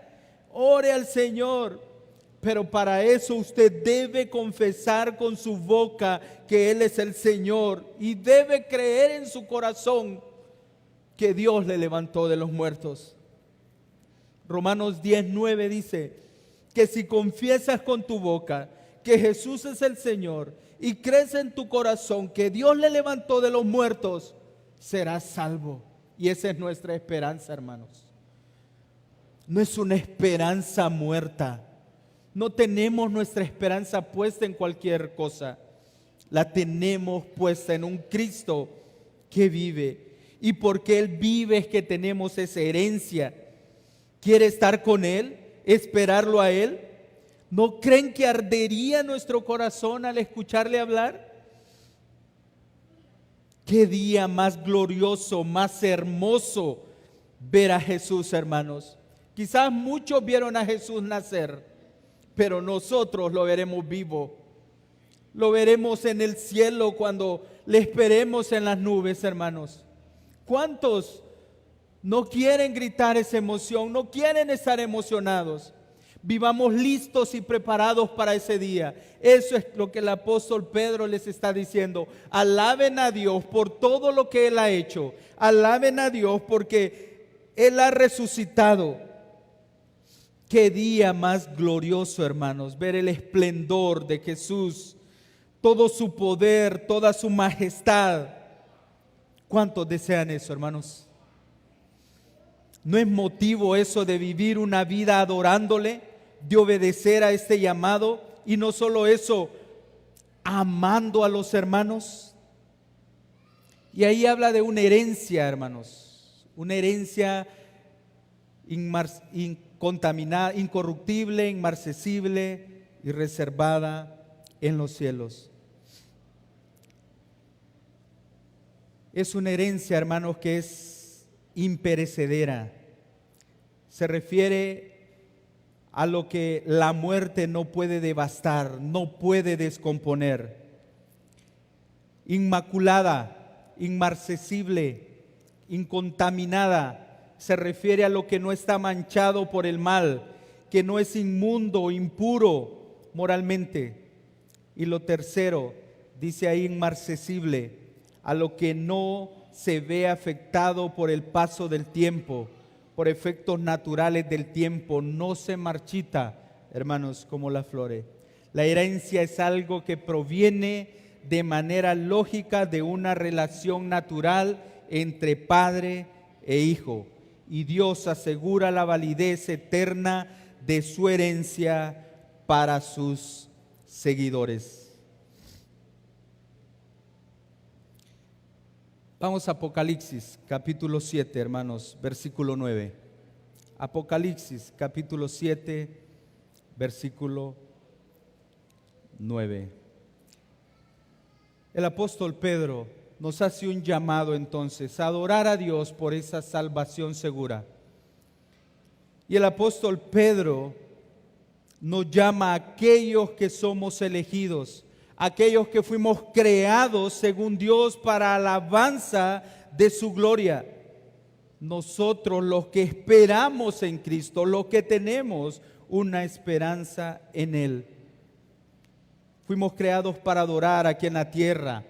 ore al Señor. Pero para eso usted debe confesar con su boca que Él es el Señor y debe creer en su corazón que Dios le levantó de los muertos. Romanos 10:9 dice que si confiesas con tu boca que Jesús es el Señor y crees en tu corazón que Dios le levantó de los muertos, serás salvo. Y esa es nuestra esperanza, hermanos. No es una esperanza muerta. No tenemos nuestra esperanza puesta en cualquier cosa. La tenemos puesta en un Cristo que vive. Y porque Él vive es que tenemos esa herencia. ¿Quiere estar con Él? ¿Esperarlo a Él? ¿No creen que ardería nuestro corazón al escucharle hablar? Qué día más glorioso, más hermoso ver a Jesús, hermanos. Quizás muchos vieron a Jesús nacer, pero nosotros lo veremos vivo. Lo veremos en el cielo cuando le esperemos en las nubes, hermanos. ¿Cuántos no quieren gritar esa emoción? No quieren estar emocionados. Vivamos listos y preparados para ese día. Eso es lo que el apóstol Pedro les está diciendo. Alaben a Dios por todo lo que Él ha hecho. Alaben a Dios porque Él ha resucitado. Qué día más glorioso, hermanos, ver el esplendor de Jesús, todo su poder, toda su majestad. ¿Cuántos desean eso, hermanos? ¿No es motivo eso de vivir una vida adorándole, de obedecer a este llamado? Y no solo eso, amando a los hermanos. Y ahí habla de una herencia, hermanos, una herencia incontaminada, incorruptible, inmarcesible y reservada en los cielos. Es una herencia, hermanos, que es imperecedera. Se refiere a lo que la muerte no puede devastar, no puede descomponer. Inmaculada, inmarcesible, incontaminada, se refiere a lo que no está manchado por el mal, que no es inmundo, impuro moralmente. Y lo tercero, dice ahí inmarcesible, a lo que no se ve afectado por el paso del tiempo, por efectos naturales del tiempo, no se marchita, hermanos, como las flores. La herencia es algo que proviene de manera lógica de una relación natural entre padre e hijo, y Dios asegura la validez eterna de su herencia para sus seguidores. Vamos a Apocalipsis, capítulo 7, hermanos, versículo 9. Apocalipsis, capítulo 7, versículo 9. El apóstol Pedro nos hace un llamado entonces a adorar a Dios por esa salvación segura. Y el apóstol Pedro nos llama a aquellos que somos elegidos, aquellos que fuimos creados según Dios para alabanza de su gloria. Nosotros los que esperamos en Cristo, los que tenemos una esperanza en Él. Fuimos creados para adorar aquí en la tierra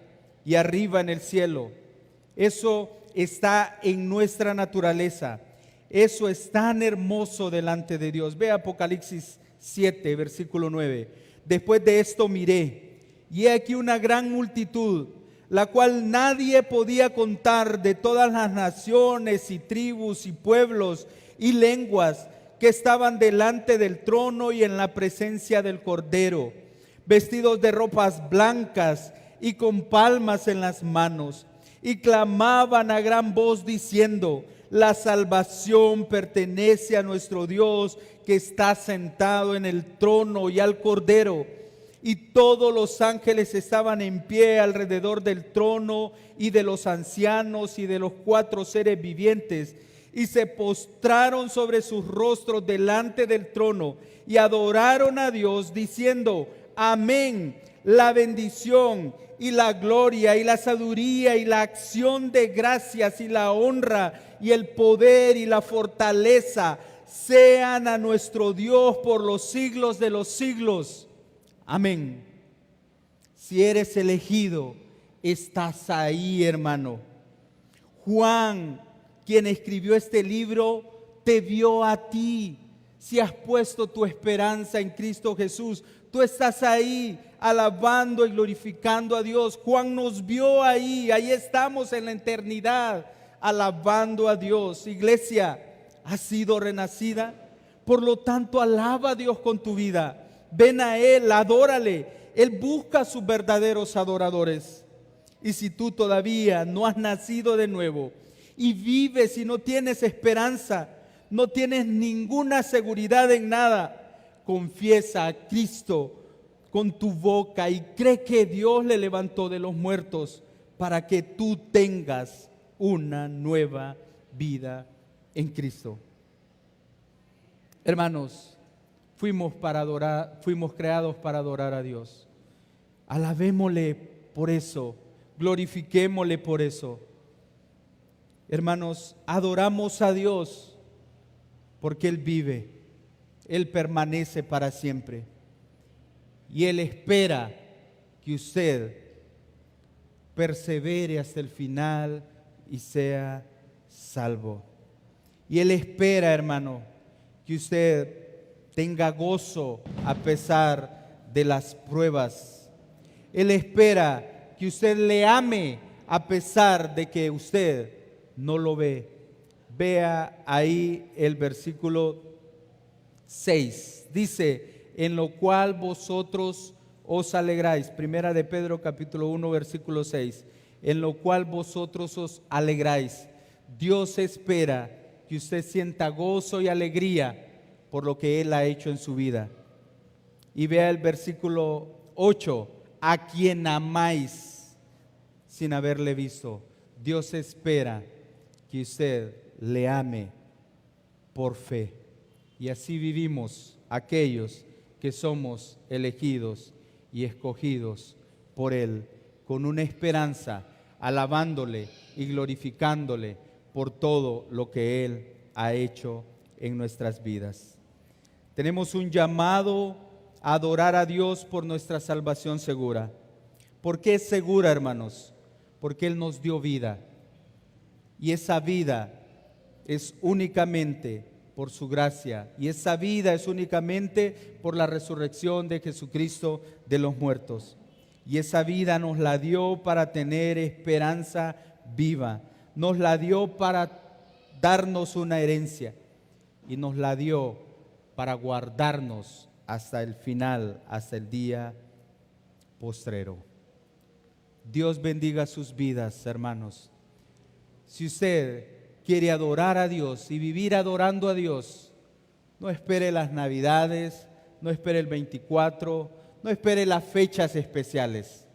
y arriba en el cielo. Eso está en nuestra naturaleza. Eso es tan hermoso delante de Dios. Ve Apocalipsis 7, versículo 9. Después de esto miré, y he aquí una gran multitud, la cual nadie podía contar, de todas las naciones y tribus y pueblos y lenguas, que estaban delante del trono y en la presencia del Cordero, vestidos de ropas blancas y con palmas en las manos, y clamaban a gran voz diciendo: la salvación pertenece a nuestro Dios, que está sentado en el trono, y al Cordero. Y todos los ángeles estaban en pie alrededor del trono y de los ancianos y de los 4 seres vivientes, y se postraron sobre sus rostros delante del trono y adoraron a Dios diciendo: amén. La bendición y la gloria y la sabiduría y la acción de gracias y la honra y el poder y la fortaleza sean a nuestro Dios por los siglos de los siglos. Amén. Si eres elegido, estás ahí, hermano. Juan, quien escribió este libro, te vio a ti. Si has puesto tu esperanza en Cristo Jesús, tú estás ahí alabando y glorificando a Dios. Juan nos vio ahí estamos en la eternidad alabando a Dios. Iglesia, has sido renacida, por lo tanto alaba a Dios con tu vida. Ven a Él, adórale. Él busca a sus verdaderos adoradores. Y si tú todavía no has nacido de nuevo y vives y no tienes esperanza, no tienes ninguna seguridad en nada, confiesa a Cristo con tu boca y cree que Dios le levantó de los muertos para que tú tengas una nueva vida en Cristo. Hermanos, fuimos creados para adorar a Dios. Alabémosle por eso, glorifiquémosle por eso. Hermanos, adoramos a Dios porque Él vive, Él permanece para siempre. Y Él espera que usted persevere hasta el final y sea salvo. Y Él espera, hermano, que usted tenga gozo a pesar de las pruebas. Él espera que usted le ame a pesar de que usted no lo ve. Vea ahí el versículo 6. Dice: en lo cual vosotros os alegráis. Primera de Pedro capítulo 1 versículo 6. En lo cual vosotros os alegráis. Dios espera que usted sienta gozo y alegría por lo que Él ha hecho en su vida. Y vea el versículo 8. A quien amáis sin haberle visto. Dios espera que usted le ame por fe. Y así vivimos aquellos que somos elegidos y escogidos por Él, con una esperanza, alabándole y glorificándole por todo lo que Él ha hecho en nuestras vidas. Tenemos un llamado a adorar a Dios por nuestra salvación segura. ¿Por qué es segura, hermanos? Porque Él nos dio vida. Y esa vida es únicamente por su gracia. Y esa vida es únicamente por la resurrección de Jesucristo de los muertos. Y esa vida nos la dio para tener esperanza viva. Nos la dio para darnos una herencia. Y nos la dio para guardarnos hasta el final, hasta el día postrero. Dios bendiga sus vidas, hermanos. Si usted quiere adorar a Dios y vivir adorando a Dios, no espere las Navidades, no espere el 24, no espere las fechas especiales.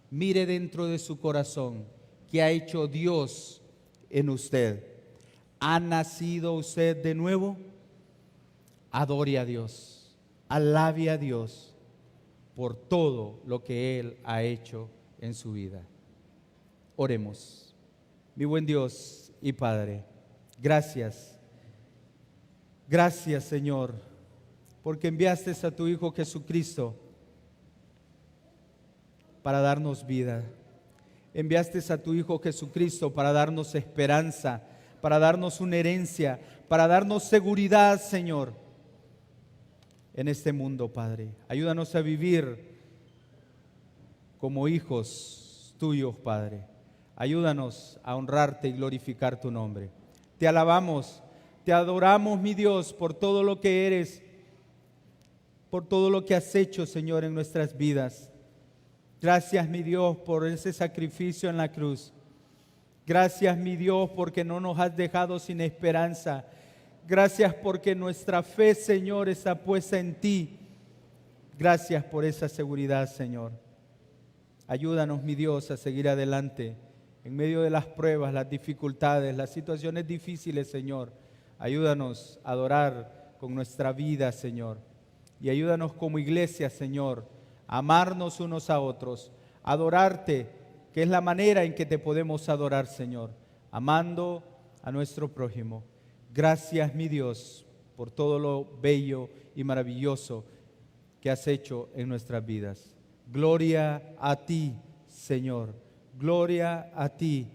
Mire dentro de su corazón qué ha hecho Dios en usted. ¿Ha nacido usted de nuevo? Adore a Dios. alabe a Dios por todo lo que Él ha hecho en su vida. Oremos. Mi buen Dios y Padre, gracias. Gracias, Señor, porque enviaste a tu Hijo Jesucristo para darnos vida. Enviaste a tu Hijo Jesucristo para darnos esperanza, para darnos una herencia, para darnos seguridad, Señor, en este mundo, Padre. Ayúdanos a vivir como hijos tuyos, Padre. Ayúdanos a honrarte y glorificar tu nombre. Te alabamos, te adoramos, mi Dios, por todo lo que eres, por todo lo que has hecho, Señor, en nuestras vidas. Gracias, mi Dios, por ese sacrificio en la cruz. Gracias, mi Dios, porque no nos has dejado sin esperanza. Gracias porque nuestra fe, Señor, está puesta en ti. Gracias por esa seguridad, Señor. Ayúdanos, mi Dios, a seguir adelante en medio de las pruebas, las dificultades, las situaciones difíciles, Señor. Ayúdanos a adorar con nuestra vida, Señor. Y ayúdanos como iglesia, Señor, a amarnos unos a otros, a adorarte, que es la manera en que te podemos adorar, Señor, amando a nuestro prójimo. Gracias, mi Dios, por todo lo bello y maravilloso que has hecho en nuestras vidas. Gloria a ti, Señor. Gloria a ti,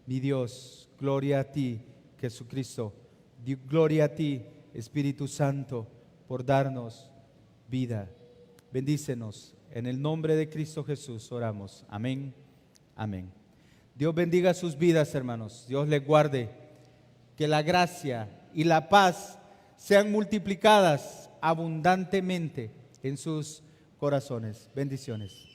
mi Dios. Gloria a ti, Jesucristo. Gloria a ti, Espíritu Santo, por darnos vida. Bendícenos. En el nombre de Cristo Jesús oramos. Amén. Amén. Dios bendiga sus vidas, hermanos. Dios les guarde. Que la gracia y la paz sean multiplicadas abundantemente en sus corazones. Bendiciones.